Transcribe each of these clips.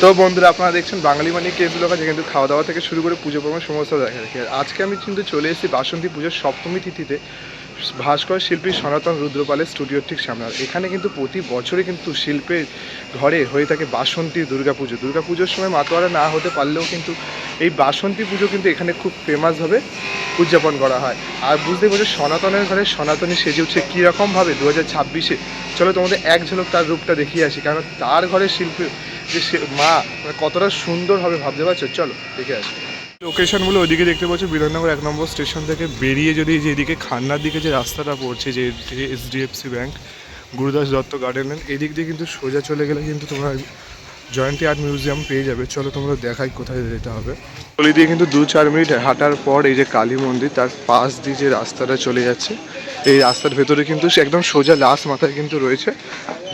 তো বন্ধুরা, আপনারা দেখছেন বাঙালি মানে কেস ব্লগ আছে, কিন্তু খাওয়া দাওয়া থেকে শুরু করে পুজো পার্বণ সমস্ত দেখা দেখি। আজকে আমি কিন্তু চলে এসেছি বাসন্তী পুজোর সপ্তমী তিথিতে ভাস্কর শিল্পী সনাতন রুদ্রপালের স্টুডিওর ঠিক সামনে। আর এখানে কিন্তু প্রতি বছরই কিন্তু শিল্পের ঘরে হয়ে থাকে বাসন্তী দুর্গাপুজো। দুর্গাপুজোর সময় মাতোয়ারা না হতে পারলেও কিন্তু এই বাসন্তী পুজো কিন্তু এখানে খুব ফেমাসভাবে উদযাপন করা হয়। আর বুঝতেই পারছো সনাতনের ঘরে সনাতনী সেজে উঠছে কীরকমভাবে 2026-এ। চলো তোমাদের এক ঝলক তার রূপটা দেখিয়ে আসি, কারণ তার ঘরের শিল্পী যে মা কতটা সুন্দর হবে ভাবতে পারছো। চলো দেখে আসি লোকেশনগুলো। ওইদিকে দেখতে পাচ্ছ বিধাননগর 1 নম্বর স্টেশন থেকে বেরিয়ে যদি যে এদিকে খান্নার দিকে যে রাস্তাটা পড়ছে, যে HDFC bank, Gurudas Dutta garden, এদিক দিয়ে কিন্তু সোজা চলে গেলে কিন্তু তোমরা জয়ন্তী আর্ট মিউজিয়াম পেয়ে যাবে। চলো তোমরা দেখাই কোথায় যেতে হবে। গলি দিয়ে কিন্তু 2-4 মিনিট হাঁটার পর এই যে কালী মন্দির, তার পাশ দিয়ে যে রাস্তাটা চলে যাচ্ছে, এই রাস্তার ভেতরে কিন্তু একদম সোজা লাস্ট মাথায় কিন্তু রয়েছে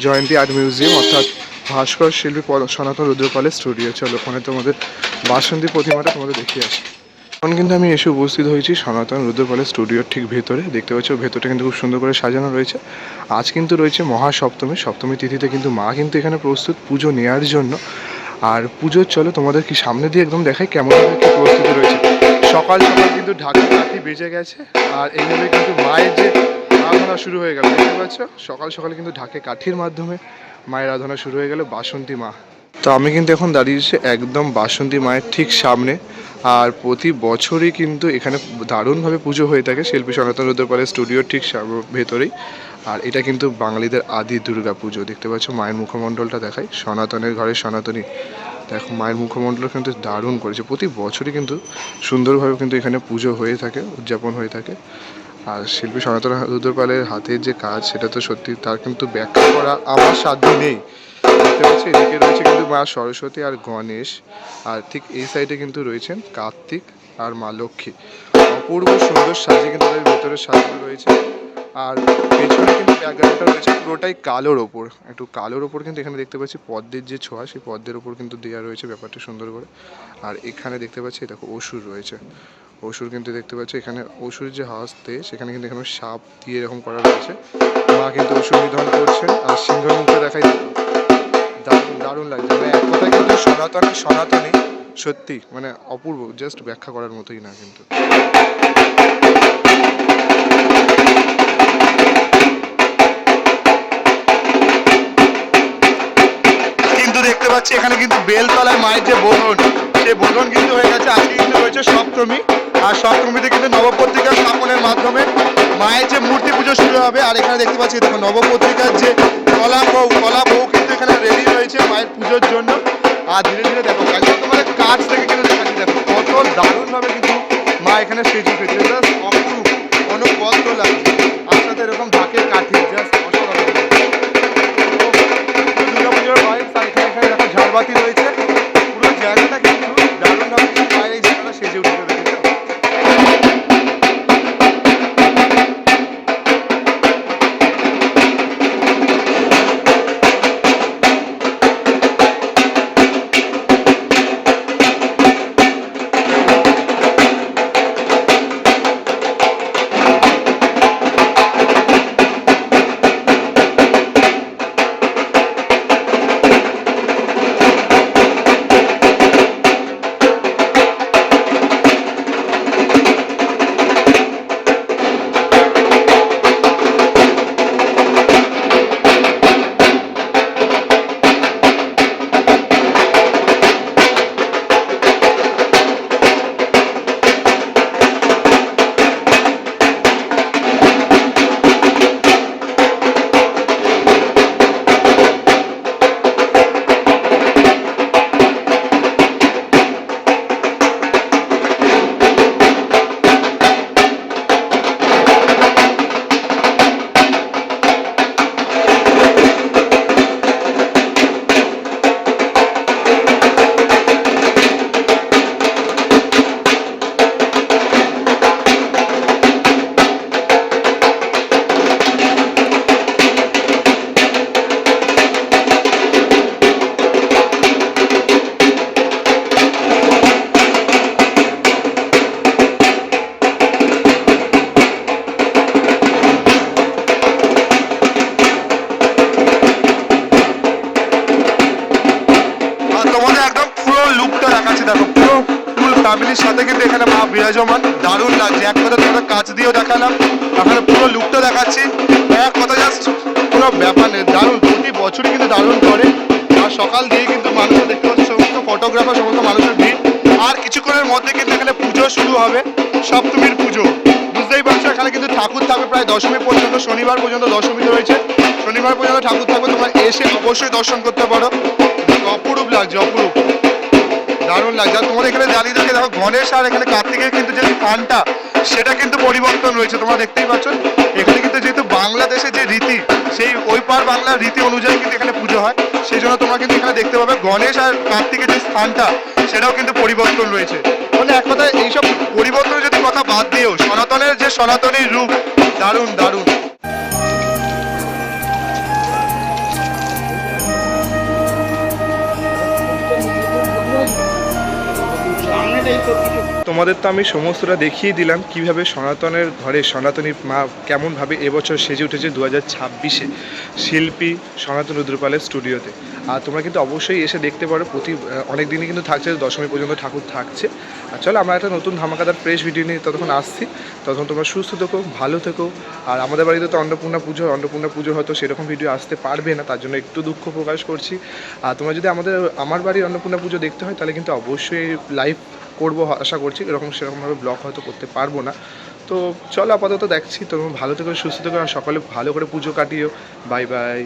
জয়ন্তী আর্ট মিউজিয়াম, অর্থাৎ ভাস্কর শিল্পী সনাতন রুদ্রপালের স্টুডিও। চলো ওখানে তোমাদের বাসন্তী প্রতিমাটা তোমাদের দেখিয়ে আসি। এখন কিন্তু আমি এসে উপস্থিত হয়েছি সনাতন রুদ্রপালের স্টুডিওর ঠিক ভেতরে। দেখতে পাচ্ছ ভেতরটা কিন্তু খুব সুন্দর করে সাজানো রয়েছে। আজ কিন্তু রয়েছে মহাসপ্তমী, সপ্তমী তিথিতে কিন্তু মা কিন্তু এখানে প্রস্তুত পুজো নেওয়ার জন্য। আর পুজোর চলো তোমাদের কি সামনে দিয়ে একদম দেখাই কেমন কি প্রস্তুতি রয়েছে। সকাল সকাল কিন্তু ঢাকি কাঠি বেজে গেছে, আর এইভাবে কিন্তু মায়ের যে আরাধনা শুরু হয়ে গেল। দেখতে পাচ্ছ সকাল সকালে কিন্তু ঢাকে কাঠির মাধ্যমে মায়ের আরাধনা শুরু হয়ে গেল বাসন্তী মা। তো আমি কিন্তু এখন দাঁড়িয়েছি একদম বাসন্তী মায়ের ঠিক সামনে। আর প্রতি বছরই কিন্তু এখানে দারুণভাবে পুজো হয়ে থাকে শিল্পী সনাতন রুদ্রপালের স্টুডিওর ঠিক ভেতরেই। আর এটা কিন্তু বাঙালিদের আদি দুর্গা পুজো। দেখতে পাচ্ছ মায়ের মুখমণ্ডলটা দেখাই, সনাতনের ঘরে সনাতনী। দেখো মায়ের মুখমণ্ডল কিন্তু দারুণ করেছে। প্রতি বছরই কিন্তু সুন্দরভাবে কিন্তু এখানে পুজো হয়ে থাকে, উদযাপন হয়ে থাকে। আর শিল্পী সনাতন রুদ্রপালের হাতের যে কাজ, সেটা তো সত্যি, তার কিন্তু ব্যাখ্যা করা আমার সাধ্য নেই। দেখতে পাচ্ছি এদিকে রয়েছে কিন্তু মা সরস্বতী আর গণেশ, আর ঠিক এই সাইডে কিন্তু রয়েছেন কার্তিক আর মা লক্ষ্মী। অপূর্ব সুন্দর সাজে কিন্তু তাদের ভেতরে সাজানো রয়েছে। আর পেছনে কিন্তু ব্যাকগ্রাউন্ডটা রয়েছে পুরোটাই কালোর ওপর, একটু কালোর ওপর কিন্তু এখানে দেখতে পাচ্ছি পদ্মের যে ছোঁয়া, সেই পদ্মের ওপর কিন্তু দেওয়া রয়েছে ব্যাপারটা সুন্দর করে। আর এখানে দেখতে পাচ্ছি দেখো অসুর রয়েছে, অসুর কিন্তু দেখতে পাচ্ছি এখানে অসুর যে হাসতে, সেখানে কিন্তু এখানে সাপ দিয়ে এরকম করা রয়েছে। মা কিন্তু অসুর নিধন করছেন, আর সিংহের মুখে দেখাই দারুণ দারুণ লাগছে। মানে এক কথায় কিন্তু সনাতনী সত্যি মানে অপূর্ব, জাস্ট ব্যাখ্যা করার মতোই না কিন্তু। কিন্তু দেখতে পাচ্ছি এখানে কিন্তু বেলতলায় মায়ের যে বোধন, সেই বোধন কিন্তু হয়ে গেছে। আজকে কিন্তু রয়েছে সপ্তমী, আর সপ্তমীতে কিন্তু নবপত্রিকা স্থাপনের মাধ্যমে মায়ের যে মূর্তি পুজো শুরু হবে। আর এখানে দেখতে পাচ্ছি দেখো নবপত্রিকার যে কলা বউ কিন্তু এখানে রেডি রয়েছে মায়ের পুজোর জন্য। আর ধীরে ধীরে দেখো একদম তোমাদের কাছ থেকে কিন্তু দেখাচ্ছি, দেখো কত দারুণভাবে কিন্তু মা এখানে সেজে উঠেছে। জাস্ট অপরূপ, অনবদ্য লাগছে। আর সাথে এরকম ঢাকের কাঠি, জাস্ট অসাধারণ। দুর্গাপুজোর ভাইবস। আর এখানে এখানে দেখো ঝাড়বাতি রয়েছে, পুরো জায়গাটা কিন্তু দারুণভাবে মায়ের এই জায়গাটা সেজে উঠেছে। লুকটা দেখাচ্ছি, দেখো পুরো ফুল ফ্যামিলির সাথে কিন্তু এখানে মা বিরাজমান, দারুণ লাগছে। এক কথা তোমরা কাছ দিয়েও দেখালাম, এখানে পুরো লুকটা দেখাচ্ছি, এক কথা জাস্ট কোনো ব্যাপার নেই, দারুণ। প্রতি বছরই কিন্তু দারুণ করে। আর সকাল দিয়ে কিন্তু মানুষ দেখতে পাচ্ছি সমস্ত ফটোগ্রাফার, সমস্ত মানুষের ভিড়। আর কিছুক্ষণের মধ্যে কিন্তু এখানে পুজো শুরু হবে, সপ্তমীর পুজো। বুঝতেই পারছো এখানে কিন্তু ঠাকুর থাকবে প্রায় দশমী পর্যন্ত, শনিবার পর্যন্ত দশমীতে রয়েছে, শনিবার পর্যন্ত ঠাকুর থাকবে। তোমরা এসে অবশ্যই দর্শন করতে পারো। অপরূপ লাগছে, অপরূপ, দারুণ লাগছে। আর তোমার এখানে জানিয়ে দেখে দেখো গণেশ আর এখানে কার্তিকের কিন্তু যে স্থানটা সেটা কিন্তু পরিবর্তন রয়েছে, তোমরা দেখতেই পাচ্ছ। এখানে কিন্তু যেহেতু বাংলাদেশের যে রীতি, সেই ওই পার বাংলার রীতি অনুযায়ী কিন্তু এখানে পুজো হয়, সেই জন্য তোমরা কিন্তু এখানে দেখতে পাবে গণেশ আর কার্তিকের যে স্থানটা সেটাও কিন্তু পরিবর্তন রয়েছে। মানে এক কথায় এইসব পরিবর্তনের যদি কথা বাদ দিয়েও সনাতনের যে সনাতনী রূপ, দারুণ দারুণ। তোমাদের তো আমি সমস্তটা দেখিয়ে দিলাম কিভাবে সনাতনের ঘরে সনাতনী মা কেমনভাবে এবছর সেজে উঠেছে 2026-এ শিল্পী সনাতন রুদ্রপালের স্টুডিওতে। আর তোমরা কিন্তু অবশ্যই এসে দেখতে পারো, অনেক দিনই কিন্তু থাকছে, দশমী পর্যন্ত ঠাকুর থাকছে। আর চলো আমরা একটা নতুন ধামাকাদার ফ্রেশ ভিডিও নিয়ে ততক্ষণ আসছি, ততক্ষণ তোমরা সুস্থ থেকো, ভালো থেকো। আর আমাদের বাড়িতে তো অন্নপূর্ণা পুজো হয়তো সেরকম ভিডিও আসতে পারবে না, তার জন্য একটু দুঃখ প্রকাশ করছি। আর তোমরা যদি আমার বাড়ির অন্নপূর্ণা পুজো দেখতে হয় তাহলে কিন্তু অবশ্যই লাইভ করবো, আশা করছি। সেরকমভাবে ব্লগ হয়তো করতে পারবো না। তো চলো আপাতত দেখছি, তোমরা ভালো থেকো, সুস্থ থেকো, আর সকালে ভালো করে পুজো কাটিও। Bye bye.